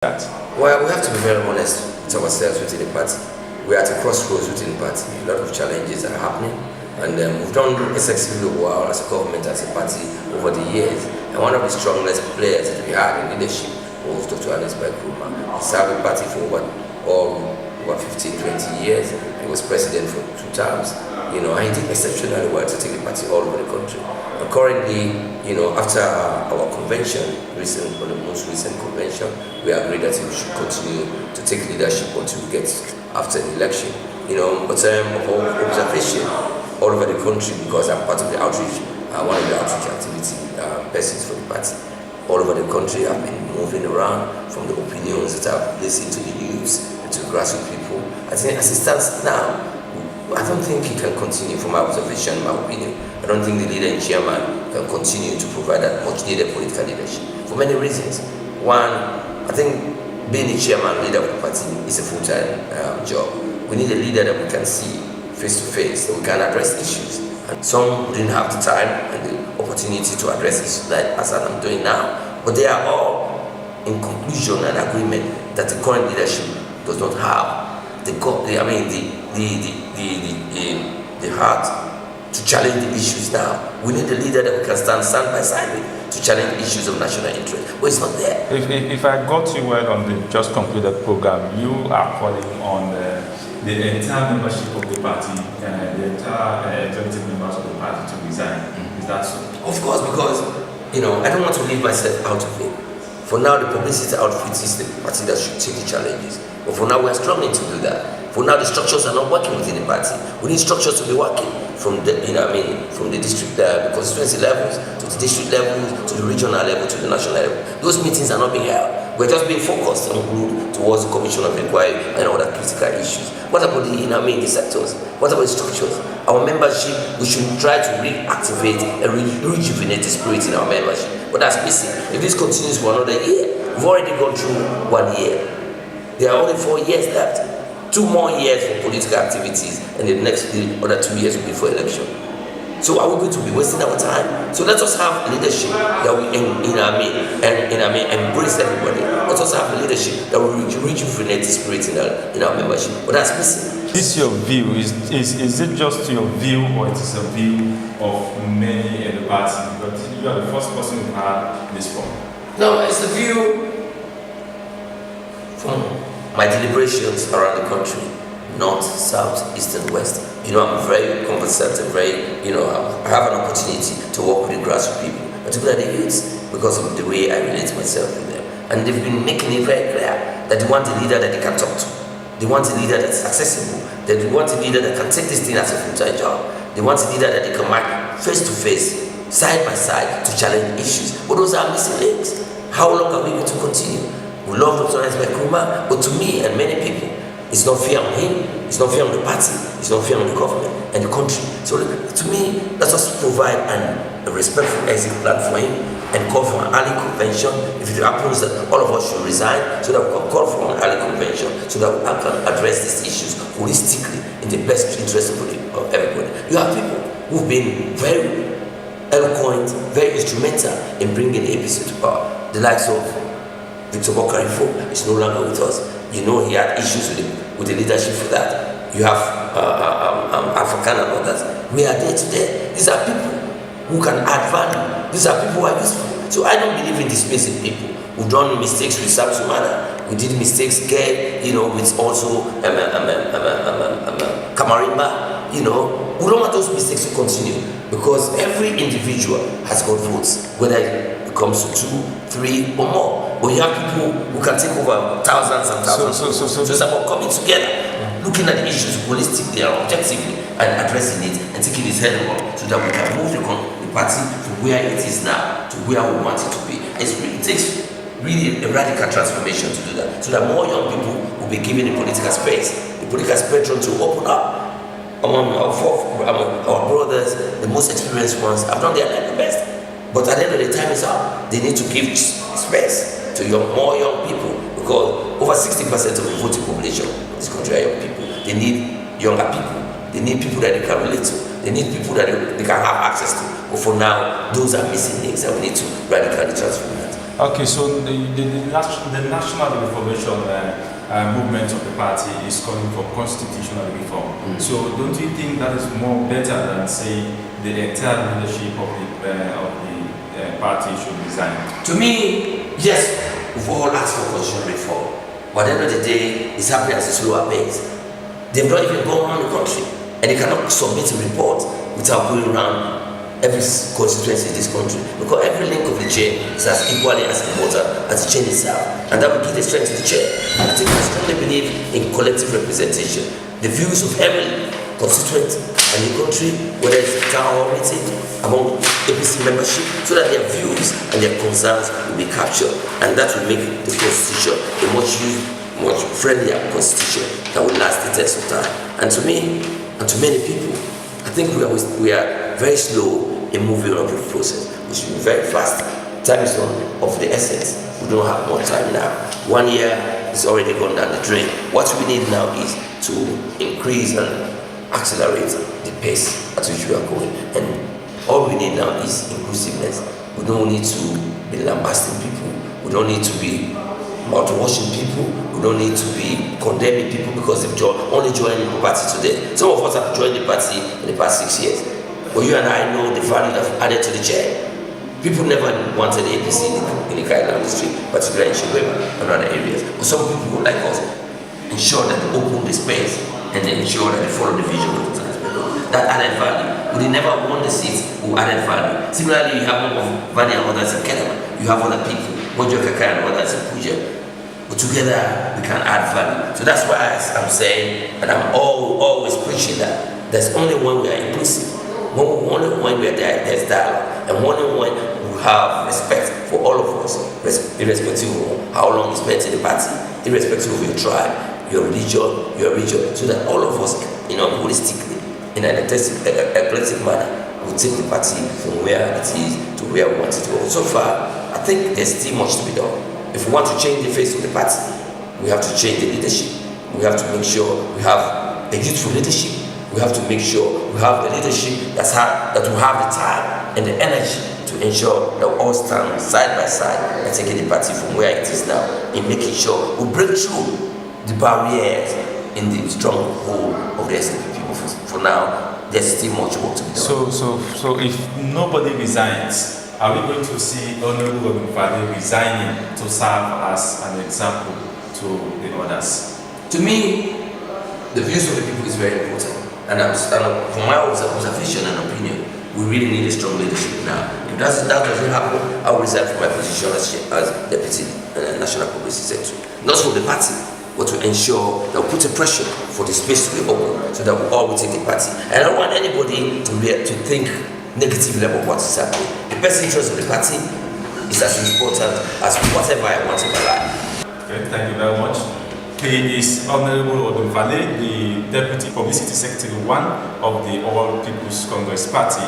that? Well, we have to be very honest with ourselves within the party. We are at a crossroads within the party. A lot of challenges are happening, and we've done excessively well as a government, as a party over the years. And one of the strongest players that we had in leadership was Dr. He served the party for over 15, 20 years. He was president for 2 terms, and he did exceptionally well to take the party all over the country. And currently, after our convention, the most recent convention, we agreed that we should continue to take leadership until we get after the election. But of observation all over the country, because I'm part of the outreach, one of the outreach activity persons for the party. All over the country, I've been moving around from the opinions that I've listened to the news and to grassroots people. I think as it stands now, I don't think he can continue, from my observation, my opinion. I don't think the leader and chairman can continue to provide that much needed political leadership for many reasons. One, I think being the chairman, leader of the party is a full-time job. We need a leader that we can see face to face, that we can address issues. And some didn't have the time and the opportunity to address issues like as I'm doing now, but they are all in conclusion and agreement that the current leadership does not have the heart to challenge the issues now. We need a leader that we can stand side by side with to challenge issues of national interest, but it's not there. If I got you well on the just concluded program, you are calling on the entire membership of the party, the entire executive members of the party to resign. Is that so? Of course, because I don't want to leave myself out of it. For now, the publicity outfit is the party that should take the challenges. But for now, we are struggling to do that. For now, the structures are not working within the party. We need structures to be working from the, from the district, the constituency levels, to the district levels, to the regional level, to the national level. Those meetings are not being held. We're just being focused and glued towards the Commission of Inquiry and other critical issues. What about the sectors? What about the structures? Our membership, we should try to reactivate and rejuvenate the spirit in our membership. But that's missing. If this continues for another year, we've already gone through 1 year. There are only 4 years left. 2 more years for political activities, and the other 2 years will be for election. So are we going to be wasting our time? So let us have leadership that we embrace everybody. Let us have leadership that will rejuvenate the spirit in our membership. But that's missing. Is your view, is it just your view, or it is a view of many in the party? But you are the first person who had this from. No, it's the view from my deliberations around the country, north, south, east, and west. I'm very conversant and I have an opportunity to work with the grassroots people, particularly the youths, because of the way I relate myself with them. And they've been making it very clear that they want a leader that they can talk to. They want a leader that's accessible. That they want a leader that can take this thing as a full-time job. They want a leader that they can work face to face, side by side, to challenge issues. But those are missing links. How long are we going to continue? We love Dr. Nkrumah, but to me and many people, it's not fair on him, it's not fair on the party, it's not fair on the government and the country. So to me, let us provide a respectful exit plan for him and call for an early convention. If it happens that all of us should resign, so that we can call for an early convention, so that we can address these issues holistically in the best interest of everybody. You have people who've been very eloquent, very instrumental in bringing the APC to power. The likes of Victor Bokarifo is no longer with us. He had issues with the leadership for that. You have African and others. We are there today. These are people who can add value. These are people who are useful. So I don't believe in dismissing people. We've done mistakes with Tholoma Sumah. We did mistakes again, with also Kamarimba. We don't want those mistakes to continue, because every individual has got votes, whether it comes to 2, 3, or more. But you have people who can take over thousands and thousands. So it's about coming together, looking at the issues holistically and objectively, and addressing it and taking it head on, so that we can move the party from where it is now to where we want it to be. It takes really a radical transformation to do that, so that more young people will be given the political space, the political spectrum to open up. Among our brothers, the most experienced ones have done their level best. But at the end of the time is up. They need to give space to more young people, because over 60% of the voting population of this country are young people. They need younger people. They need people that they can relate to. They need people that they can have access to. But for now, those are missing things, and we need to radically transform that. Okay, so the national reformation movement of the party is calling for constitutional reform. So don't you think that is more better than say the entire leadership of the party should resign? To me, yes, we've all asked for constitutional reform, but at the end of the day, it's happening at a slower pace. They've not even gone around the country, and they cannot submit a report without going around every constituency in this country, because every link of the chair is as equally as important as the chain itself, and that will give the strength to the chair. I think I strongly believe in collective representation. The views of every constituent and the country, whether it's a town hall meeting among APC membership, so that their views and their concerns will be captured, and that will make the constitution a much friendlier constitution that will last the test of time. And to me, and to many people, I think we are very slow in moving on the process. We should be very fast. Time is of the essence. We don't have more time now. 1 year is already gone down the drain. What we need now is to increase and accelerate the pace at which we are going. And all we need now is inclusiveness. We don't need to be lambasting people. We don't need to be mouth-washing people. We don't need to be condemning people because they've only joined the party today. Some of us have joined the party in the past 6 years. But you and I know the value that added to the chair. People never wanted the APC in the Kailan district, particularly in Shigweba and other areas. But some people like us ensure that they open the space and they ensure that they follow the vision of the time. That added value. We never won the seats who added value. Similarly, you have one of Vani and others in Kenema. You have other people, Mojo Kakai and others in Puja. But together we can add value. So that's why I'm saying, and I'm always preaching that there's only one we are inclusive. Only when we are there, there's dialogue, and only when we have respect for all of us, irrespective of how long you spent in the party, irrespective of your tribe, your religion, so that all of us, holistically, in an eclectic manner, will take the party from where it is to where we want it to go. So far, I think there's still much to be done. If we want to change the face of the party, we have to change the leadership. We have to make sure we have a youthful leadership. We have to make sure we have a leadership that will have the time and the energy to ensure that we all stand side by side and taking the party from where it is now, in making sure we break through the barriers in the stronghold of the SNP people. For now, there's still much work to be done. So if nobody resigns, are we going to see Honorable Faley resigning to serve as an example to the others? To me, the views of the people is very important. And from my observation and opinion, we really need a strong leadership now. If that doesn't happen, I will resign from my position as Deputy National Publicity Secretary. Not for the party, but to ensure that we put a pressure for the space to be open so that we all will take the party. And I don't want anybody to think negatively about what is happening. The best interest of the party is as important as whatever I want in my life. Okay, thank you very much. He is Honorable Faley, the Deputy Publicity Secretary 1 of the All People's Congress Party.